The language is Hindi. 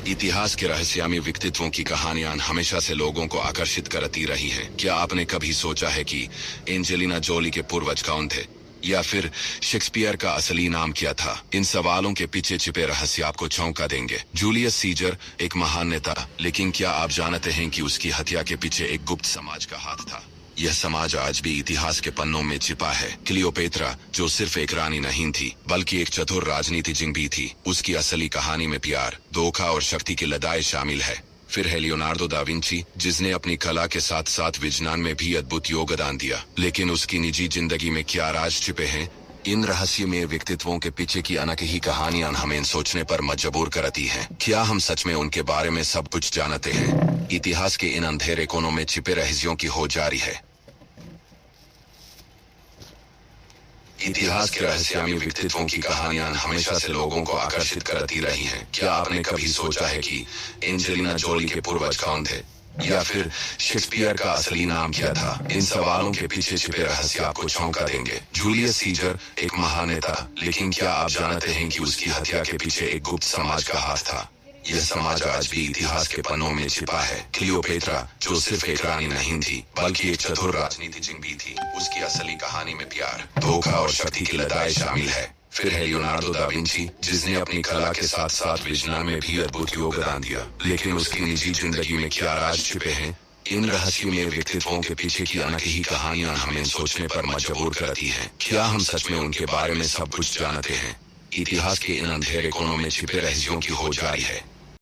इतिहास के रहस्यमय व्यक्तित्वों की कहानियां हमेशा से लोगों को आकर्षित करती रही हैं। क्या आपने कभी सोचा है कि एंजेलिना जोली के पूर्वज कौन थे, या फिर शेक्सपियर का असली नाम क्या था? इन सवालों के पीछे छिपे रहस्य आपको चौंका देंगे। जूलियस सीजर एक महान नेता, लेकिन क्या आप जानते हैं कि उसकी हत्या के पीछे एक गुप्त समाज का हाथ था? यह समाज आज भी इतिहास के पन्नों में छिपा है। क्लियोपेत्रा, जो सिर्फ एक रानी नहीं थी बल्कि एक चतुर राजनीतिज्ञ भी थी, उसकी असली कहानी में प्यार, धोखा और शक्ति की लड़ाई शामिल है। फिर है लियोनार्डो दा विंची, जिसने अपनी कला के साथ साथ विज्ञान में भी अद्भुत योगदान दिया, लेकिन उसकी निजी जिंदगी में क्या राज छिपे हैं? इन रहस्यमय व्यक्तित्वों के पीछे की अनोखी कहानियां हमें सोचने पर मजबूर करती हैं। क्या हम सच में उनके बारे में सब कुछ जानते हैं? इतिहास के इन अंधेरे कोनों में छिपे रहस्यों की खोज जारी है। इतिहास के रहस्यमय व्यक्तित्वों की कहानियां हमेशा से लोगों को आकर्षित करती रही हैं। क्या आपने कभी सोचा है कि एंजेलिना जोली के पूर्वज कौन थे, या फिर शेक्सपियर का असली नाम क्या था? इन सवालों के पीछे छिपे रहस्य आपको चौंका देंगे। जूलियस सीजर एक महान नेता, लेकिन क्या आप जानते हैं कि उसकी हत्या के पीछे एक गुप्त समाज का हाथ था? यह समाज आज भी इतिहास के पन्नों में छिपा है। क्लियोपेत्रा, जो सिर्फ एक रानी नहीं थी बल्कि एक चतुर राजनीतिज्ञ भी थी, उसकी असली कहानी में प्यार, धोखा और शक्ति की लड़ाई शामिल है। फिर है लियोनार्डो दा विंची, जिसने अपनी कला के साथ साथ विज्ञान में भी अद्भुत योगदान दिया, लेकिन उसकी निजी जिंदगी में क्या राज छिपे हैं? इन रहस्यमय व्यक्तित्वों के पीछे की अनोखी कहानियां हमें सोचने पर मजबूर करती हैं। क्या हम सच में उनके बारे में सब कुछ जानते हैं? इतिहास के इन अंधेरे कोनों में छिपे रहस्यों की खोज जारी है।